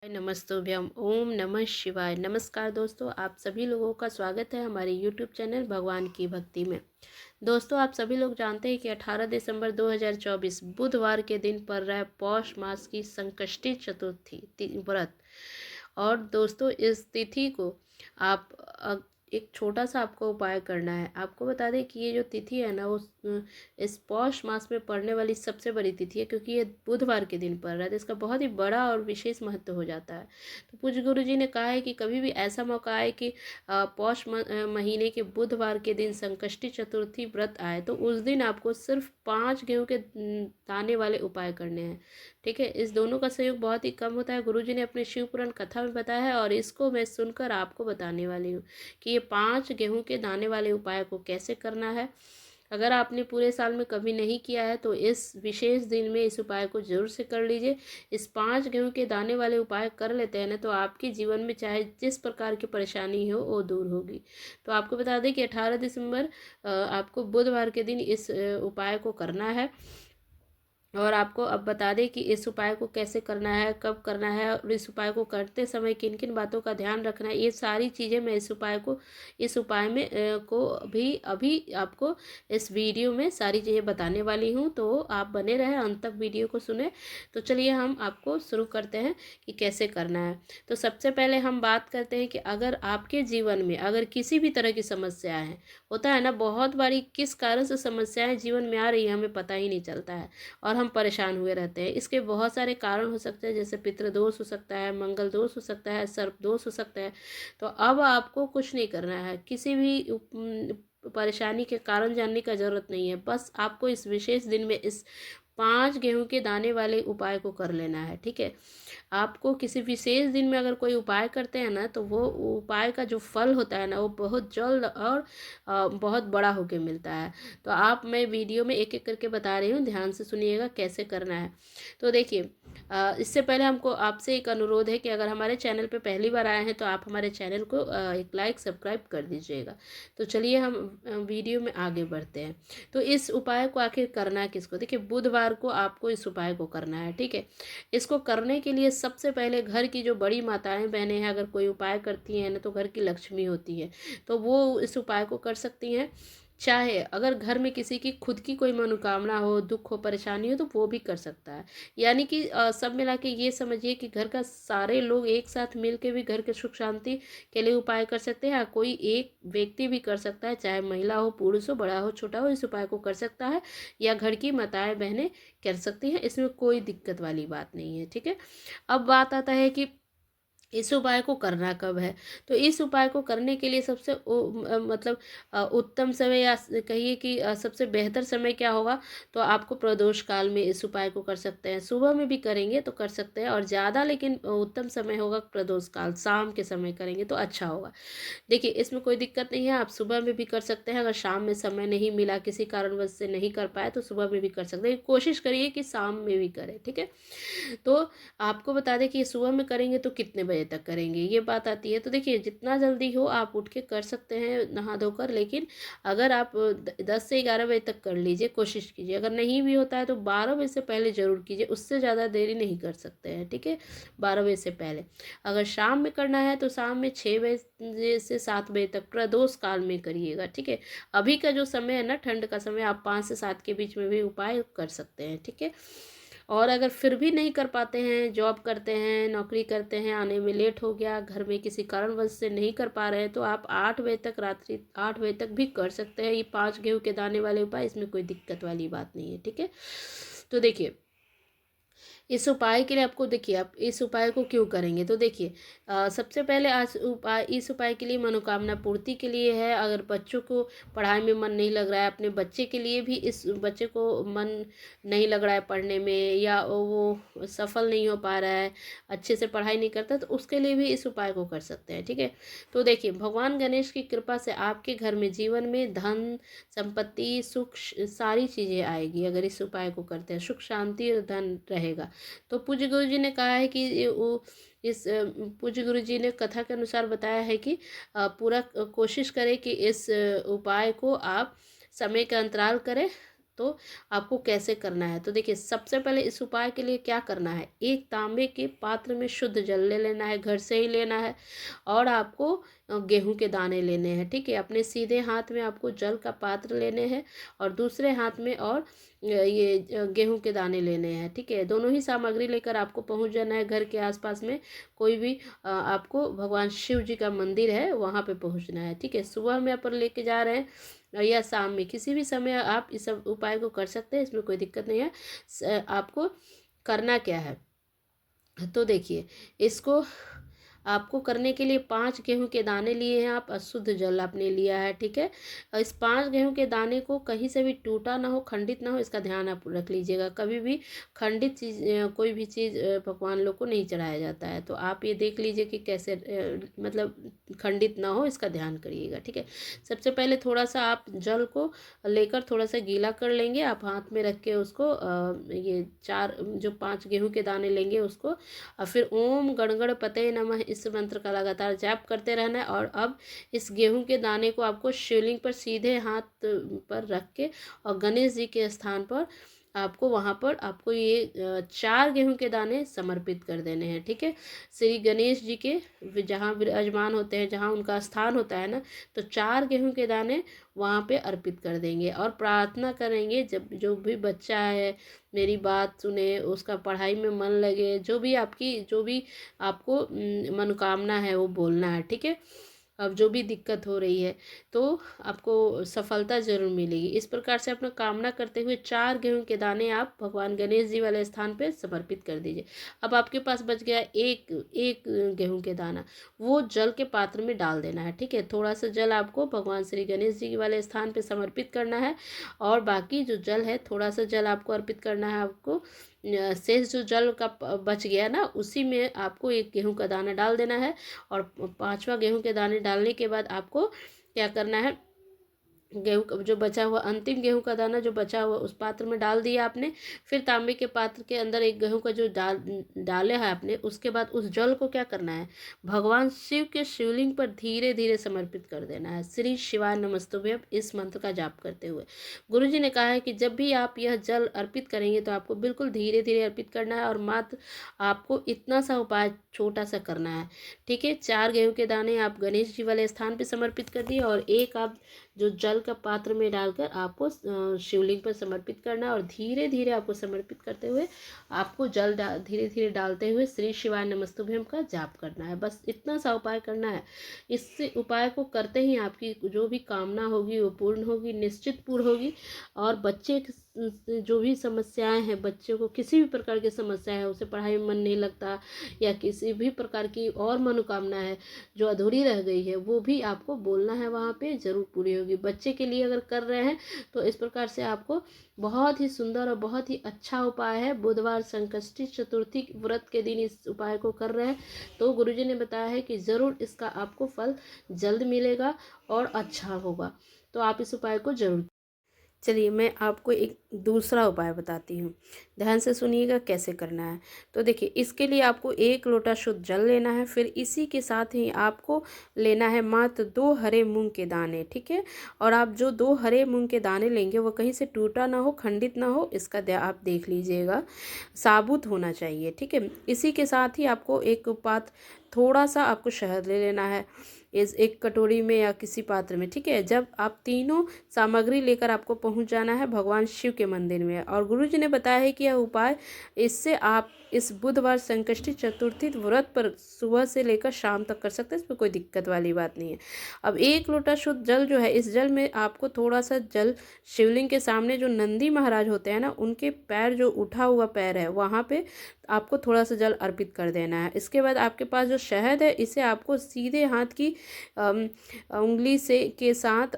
नमस्तुभ्यम ओम नमः शिवाय। नमस्कार दोस्तों, आप सभी लोगों का स्वागत है हमारे यूट्यूब चैनल भगवान की भक्ति में। दोस्तों, आप सभी लोग जानते हैं कि 18 दिसंबर 2024 बुधवार के दिन पड़ रहा है पौष मास की संकष्टी चतुर्थी व्रत। और दोस्तों, इस तिथि को आप एक छोटा सा आपको उपाय करना है। आपको बता दें कि ये जो तिथि है ना, वो इस पौष मास में पड़ने वाली सबसे बड़ी तिथि है, क्योंकि ये बुधवार के दिन पड़ रहा है, तो इसका बहुत ही बड़ा और विशेष महत्व हो जाता है। तो पूज्य गुरु जी ने कहा है कि कभी भी ऐसा मौका आए कि पौष महीने के बुधवार के दिन संकष्टी चतुर्थी व्रत आए, तो उस दिन आपको सिर्फ 5 गेहूं के दाने वाले उपाय करने हैं। ठीक है, इस दोनों का सहयोग बहुत ही कम होता है। गुरु जी ने अपने शिव पुराण कथा में बताया है, और इसको मैं सुनकर आपको बताने वाली हूँ कि ये 5 गेहूं के दाने वाले उपाय को कैसे करना है। अगर आपने पूरे साल में कभी नहीं किया है तो इस विशेष दिन में इस उपाय को जरूर से कर लीजिए। इस 5 गेहूं के दाने वाले उपाय कर लेते हैं ना, तो आपके जीवन में चाहे जिस प्रकार की परेशानी हो वो दूर होगी। तो आपको बता दें कि 18 दिसंबर आपको बुधवार के दिन इस उपाय को करना है। और आपको अब बता दें कि इस उपाय को कैसे करना है, कब करना है, और इस उपाय को करते समय किन किन बातों का ध्यान रखना है। ये सारी चीज़ें मैं इस उपाय में को भी अभी आपको इस वीडियो में सारी चीज़ें बताने वाली हूँ। तो आप बने रहें, अंत तक वीडियो को सुने। तो चलिए हम आपको शुरू करते हैं कि कैसे करना है। तो सबसे पहले हम बात करते हैं कि अगर आपके जीवन में अगर किसी भी तरह की समस्या है, होता है ना, बहुत बारी किस कारण से समस्याएं जीवन में आ रही है हमें पता ही नहीं चलता है, और हम परेशान हुए रहते हैं। इसके बहुत सारे कारण हो सकते हैं, जैसे पितृदोष हो सकता है, मंगल दोष हो सकता है, सर्प दोष हो सकता है। तो अब आपको कुछ नहीं करना है, किसी भी परेशानी के कारण जानने का जरूरत नहीं है। बस आपको इस विशेष दिन में इस 5 गेहूं के दाने वाले उपाय को कर लेना है। ठीक है, आपको किसी विशेष दिन में अगर कोई उपाय करते हैं ना, तो वो उपाय का जो फल होता है ना, वो बहुत जल्द और बहुत बड़ा होके मिलता है। तो आप मैं वीडियो में एक एक करके बता रही हूँ, ध्यान से सुनिएगा कैसे करना है। तो देखिए, इससे पहले हमको आपसे एक अनुरोध है कि अगर हमारे चैनल पे पहली बार आए हैं तो आप हमारे चैनल को एक लाइक सब्सक्राइब कर दीजिएगा। तो चलिए हम वीडियो में आगे बढ़ते हैं। तो इस उपाय को आखिर करना किसको, देखिए बुधवार को आपको इस उपाय को करना है। ठीक है, इसको करने के लिए सबसे पहले घर की जो बड़ी माताएं बहनें हैं, अगर कोई उपाय करती हैं ना, तो घर की लक्ष्मी होती है, तो वो इस उपाय को कर सकती हैं। चाहे अगर घर में किसी की खुद की कोई मनोकामना हो, दुख हो, परेशानी हो, तो वो भी कर सकता है। यानी कि सब मिला के ये समझिए कि घर का सारे लोग एक साथ मिल के भी घर के सुख शांति के लिए उपाय कर सकते हैं। कोई एक व्यक्ति भी कर सकता है, चाहे महिला हो, पुरुष हो, बड़ा हो, छोटा हो, इस उपाय को कर सकता है, या घर की माताएं बहनें कर सकती हैं। इसमें कोई दिक्कत वाली बात नहीं है। ठीक है, अब बात आता है कि इस उपाय को करना कब है। तो इस उपाय को करने के लिए सबसे मतलब उत्तम समय, या कहिए कि सबसे बेहतर समय क्या होगा, तो आपको प्रदोष काल में इस उपाय को कर सकते हैं। सुबह में भी करेंगे तो कर सकते हैं, और ज़्यादा लेकिन उत्तम समय होगा प्रदोष काल, शाम के समय करेंगे तो अच्छा होगा। देखिए, इसमें कोई दिक्कत नहीं है, आप सुबह में भी कर सकते हैं। अगर शाम में समय नहीं मिला, किसी कारणवश से नहीं कर पाए, तो सुबह में भी कर सकते हैं। कोशिश करिए कि शाम में भी करें। ठीक है, तो आपको बता दें कि सुबह में करेंगे तो कितने बजे तक करेंगे, ये बात आती है। तो देखिए, जितना जल्दी हो आप उठ के कर सकते हैं नहा धोकर, लेकिन अगर आप 10 से 11 बजे तक कर लीजिए, कोशिश कीजिए। अगर नहीं भी होता है तो 12 बजे से पहले ज़रूर कीजिए, उससे ज़्यादा देरी नहीं कर सकते हैं। ठीक है, 12 बजे से पहले। अगर शाम में करना है तो शाम में 6 बजे से 7 बजे तक प्रदोष काल में करिएगा। ठीक है, अभी का जो समय है ना, ठंड का समय, आप 5 से 7 के बीच में भी उपाय कर सकते हैं। ठीक है, और अगर फिर भी नहीं कर पाते हैं, जॉब करते हैं, नौकरी करते हैं, आने में लेट हो गया, घर में किसी कारणवश से नहीं कर पा रहे हैं, तो आप 8 बजे तक, रात्रि 8 बजे तक भी कर सकते हैं। ये 5 गेहूं के दाने वाले उपाय, इसमें कोई दिक्कत वाली बात नहीं है। ठीक है, तो देखिए, इस उपाय के लिए आपको, देखिए आप इस उपाय को क्यों करेंगे, तो देखिए सबसे पहले आज उपाय, इस उपाय के लिए मनोकामना पूर्ति के लिए है। अगर बच्चों को पढ़ाई में मन नहीं लग रहा है, अपने बच्चे के लिए भी, इस बच्चे को मन नहीं लग रहा है पढ़ने में, या वो सफल नहीं हो पा रहा है, अच्छे से पढ़ाई नहीं करता, तो उसके लिए भी इस उपाय को कर सकते हैं। ठीक है, तो देखिए, भगवान गणेश की कृपा से आपके घर में जीवन में धन, संपत्ति, सुख, सारी चीज़ें आएगी। अगर इस उपाय को करते हैं, सुख शांति और धन रहेगा। तो पूज्य गुरु जी ने कहा है कि वो इस पूज्य गुरु जी ने कथा के अनुसार बताया है कि पूरा कोशिश करें कि इस उपाय को आप समय का अंतराल करें। तो आपको कैसे करना है, तो देखिए सबसे पहले इस उपाय के लिए क्या करना है, एक तांबे के पात्र में शुद्ध जल ले लेना है, घर से ही लेना है। और आपको गेहूं के दाने लेने हैं, ठीक है। अपने सीधे हाथ में आपको जल का पात्र लेने हैं और दूसरे हाथ में और ये गेहूं के दाने लेने हैं, ठीक है। दोनों ही सामग्री लेकर आपको पहुंच जाना है घर के आसपास में कोई भी आपको भगवान शिव जी का मंदिर है वहाँ पे पहुंचना है, ठीक है। सुबह में अपन लेके जा रहे हैं या शाम में, किसी भी समय आप इस सब उपाय को कर सकते हैं, इसमें कोई दिक्कत नहीं है। आपको करना क्या है, तो देखिए इसको आपको करने के लिए 5 गेहूं के दाने लिए हैं आप, अशुद्ध जल आपने लिया है, ठीक है। और इस 5 गेहूं के दाने को कहीं से भी टूटा ना हो, खंडित ना हो, इसका ध्यान आप रख लीजिएगा। कभी भी खंडित चीज़ कोई भी चीज़ भगवान लोग को नहीं चढ़ाया जाता है, तो आप ये देख लीजिए कि कैसे मतलब खंडित ना हो, इसका ध्यान करिएगा, ठीक है। सबसे पहले थोड़ा सा आप जल को लेकर थोड़ा सा गीला कर लेंगे, आप हाथ में रख के उसको ये 5 गेहूं के दाने लेंगे उसको, और फिर ओम गणगण पते नमः इस मंत्र का लगातार जाप करते रहना है। और अब इस गेहूं के दाने को आपको शिवलिंग पर सीधे हाथ पर रख के और गणेश जी के स्थान पर आपको वहाँ पर आपको ये 4 गेहूं के दाने समर्पित कर देने हैं, ठीक है। श्री गणेश जी के जहाँ विराजमान होते हैं, जहाँ उनका स्थान होता है ना, तो 4 गेहूं के दाने वहाँ पे अर्पित कर देंगे और प्रार्थना करेंगे, जब जो भी बच्चा है मेरी बात सुने, उसका पढ़ाई में मन लगे, जो भी आपको मनोकामना है वो बोलना है, ठीक है। अब जो भी दिक्कत हो रही है तो आपको सफलता जरूर मिलेगी। इस प्रकार से अपना कामना करते हुए 4 गेहूं के दाने आप भगवान गणेश जी वाले स्थान पे समर्पित कर दीजिए। अब आपके पास बच गया एक एक गेहूं के दाना, वो जल के पात्र में डाल देना है, ठीक है। थोड़ा सा जल आपको भगवान श्री गणेश जी वाले स्थान पे समर्पित करना है और बाकी जो जल है थोड़ा सा जल आपको अर्पित करना है। आपको शेष जो जल का बच गया ना, उसी में आपको एक गेहूं का दाना डाल देना है। और 5वां गेहूं के दाने डालने के बाद आपको क्या करना है, गेहूँ जो बचा हुआ अंतिम गेहूं का दाना जो बचा हुआ उस पात्र में डाल दिया आपने। फिर तांबे के पात्र के अंदर एक गेहूं का जो डाले है आपने, उसके बाद उस जल को क्या करना है, भगवान शिव के शिवलिंग पर धीरे धीरे समर्पित कर देना है, श्री शिवाय नमस्तुभ्यम इस मंत्र का जाप करते हुए। गुरु जी ने कहा है कि जब भी आप यह जल अर्पित करेंगे तो आपको बिल्कुल धीरे धीरे अर्पित करना है और मात्र आपको इतना सा उपाय छोटा सा करना है, ठीक है। 4 गेहूं के दाने आप गणेश जी वाले स्थान पर समर्पित कर दिए और एक आप जो जल का पात्र में डालकर आपको शिवलिंग पर समर्पित करना है और धीरे धीरे आपको समर्पित करते हुए आपको जल धीरे धीरे डालते हुए श्री शिवाय नमस्तुभ्यम का जाप करना है। बस इतना सा उपाय करना है। इस उपाय को करते ही आपकी जो भी कामना होगी वो पूर्ण होगी, निश्चित पूर्ण होगी। और बच्चे जो भी समस्याएं हैं, बच्चे को किसी भी प्रकार की समस्या है, उसे पढ़ाई में मन नहीं लगता या किसी भी प्रकार की और मनोकामना है जो अधूरी रह गई है, वो भी आपको बोलना है, वहाँ पे जरूर पूरी होगी। बच्चे के लिए अगर कर रहे हैं तो इस प्रकार से आपको बहुत ही सुंदर और बहुत ही अच्छा उपाय है। बुधवार संकष्टी चतुर्थी व्रत के दिन इस उपाय को कर रहे हैं तो गुरुजी ने बताया है कि ज़रूर इसका आपको फल जल्द मिलेगा और अच्छा होगा, तो आप इस उपाय को जरूर। चलिए मैं आपको एक दूसरा उपाय बताती हूँ, ध्यान से सुनिएगा कैसे करना है। तो देखिए इसके लिए आपको 1 लोटा शुद्ध जल लेना है, फिर इसी के साथ ही आपको लेना है मात्र 2 हरे मूंग के दाने, ठीक है। और आप जो 2 हरे मूंग के दाने लेंगे वो कहीं से टूटा ना हो, खंडित ना हो, इसका आप देख लीजिएगा, साबुत होना चाहिए, ठीक है। इसी के साथ ही आपको एक पात्र थोड़ा सा आपको शहद ले लेना है इस एक कटोरी में या किसी पात्र में, ठीक है। जब आप तीनों सामग्री लेकर आपको पहुंच जाना है भगवान शिव के मंदिर में। और गुरुजी ने बताया है कि यह उपाय इससे आप इस बुधवार संकष्टी चतुर्थी व्रत पर सुबह से लेकर शाम तक कर सकते हैं, इसमें कोई दिक्कत वाली बात नहीं है। अब 1 लोटा शुद्ध जल जो है, इस जल में आपको थोड़ा सा जल शिवलिंग के सामने जो नंदी महाराज होते हैं ना, उनके पैर जो उठा हुआ पैर है वहाँ पे आपको थोड़ा सा जल अर्पित कर देना है। इसके बाद आपके पास जो शहद है, इसे आपको सीधे हाथ की उंगली से के साथ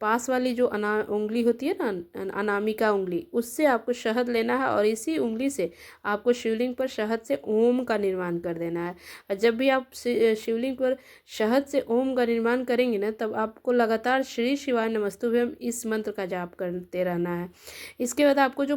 पास वाली जो उंगली होती है ना, अनामिका उंगली, उससे आपको शहद लेना है और इसी उंगली से आपको शिवलिंग पर शहद से ओम का निर्माण कर देना है। और जब भी आप शिवलिंग पर शहद से ओम का निर्माण करेंगे ना, तब आपको लगातार श्री शिवाय नमस्तुभ्यम इस मंत्र का जाप करते रहना है। इसके बाद आपको जो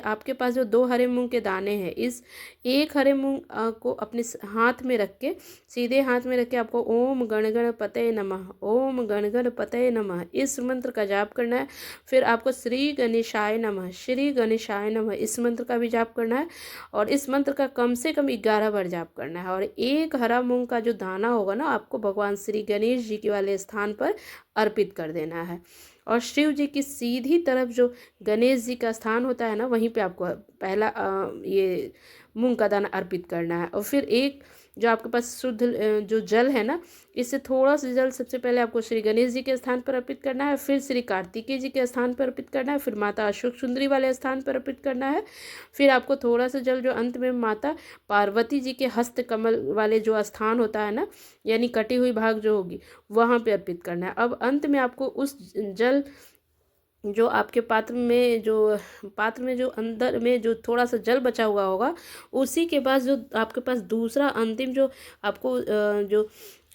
आपके पास जो 2 हरे मूंग के दाने हैं, इस एक हरे मूंग को अपने हाथ में रख के, सीधे हाथ में रख के आपको ओम गण गणपतये नमः, ओम गण गणपतये नमः इस मंत्र का जाप करना है। फिर आपको श्री गणेशाय नमः, श्री गणेशाय नमः इस मंत्र का भी जाप करना है और इस मंत्र का कम से कम 11 बार जाप करना है। और एक हरा मूंग का जो दाना होगा ना, आपको भगवान श्री गणेश जी के वाले स्थान पर अर्पित कर देना है। और शिव जी की सीधी तरफ जो गणेश जी का स्थान होता है ना, वहीं पे आपको पहला ये मूंग का दाना अर्पित करना है। और फिर एक जो आपके पास शुद्ध जो जल है ना, इससे थोड़ा सा जल सबसे पहले आपको श्री गणेश जी के स्थान पर अर्पित करना है, फिर श्री कार्तिकेय जी के स्थान पर अर्पित करना है, फिर माता अशोक सुंदरी वाले स्थान पर अर्पित करना है। फिर आपको थोड़ा सा जल जो अंत में माता पार्वती जी के हस्त कमल वाले जो स्थान होता है ना, यानी कटी हुई भाग जो होगी, वहाँ पे अर्पित करना है। अब अंत में आपको उस जल जो आपके पात्र में जो अंदर में जो थोड़ा सा जल बचा हुआ होगा, उसी के पास जो आपके पास दूसरा अंतिम जो आपको जो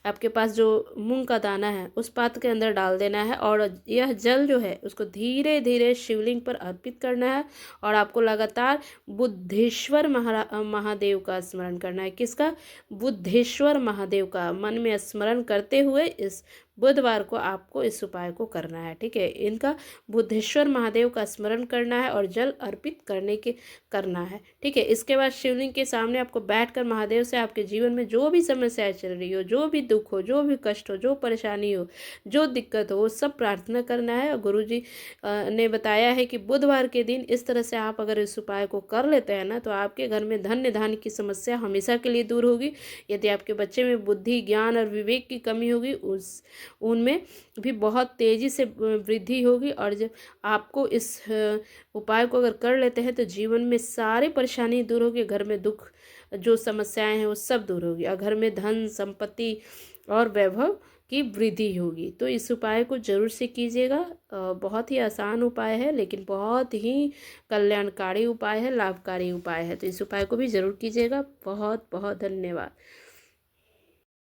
आपके पास जो मूंग का दाना है उस पात्र के अंदर डाल देना है। और यह जल जो है उसको धीरे धीरे शिवलिंग पर अर्पित करना है। और आपको लगातार बुद्धेश्वर महादेव का स्मरण करना है। किसका? बुद्धेश्वर महादेव का मन में स्मरण करते हुए इस बुधवार को आपको इस उपाय को करना है। ठीक है, इनका बुद्धेश्वर महादेव का स्मरण करना है और जल अर्पित करना है। ठीक है, इसके बाद शिवलिंग के सामने आपको बैठकर महादेव से आपके जीवन में जो भी समस्याएं चल रही हो, जो भी दुख हो, जो भी कष्ट हो, जो परेशानी हो, जो दिक्कत हो, वो सब प्रार्थना करना है। और गुरु जी ने बताया है कि बुधवार के दिन इस तरह से आप अगर इस उपाय को कर लेते हैं ना, तो आपके घर में धन्य धान्य की समस्या हमेशा के लिए दूर होगी। यदि आपके बच्चे में बुद्धि, ज्ञान और विवेक की कमी होगी, उनमें भी बहुत तेज़ी से वृद्धि होगी। और जब आपको इस उपाय को अगर कर लेते हैं तो जीवन में सारी परेशानी दूर होगी, घर में दुख जो समस्याएं हैं वो सब दूर होगी, और घर में धन संपत्ति और वैभव की वृद्धि होगी। तो इस उपाय को जरूर से कीजिएगा। बहुत ही आसान उपाय है, लेकिन बहुत ही कल्याणकारी उपाय है, लाभकारी उपाय है। तो इस उपाय को भी ज़रूर कीजिएगा। बहुत बहुत धन्यवाद।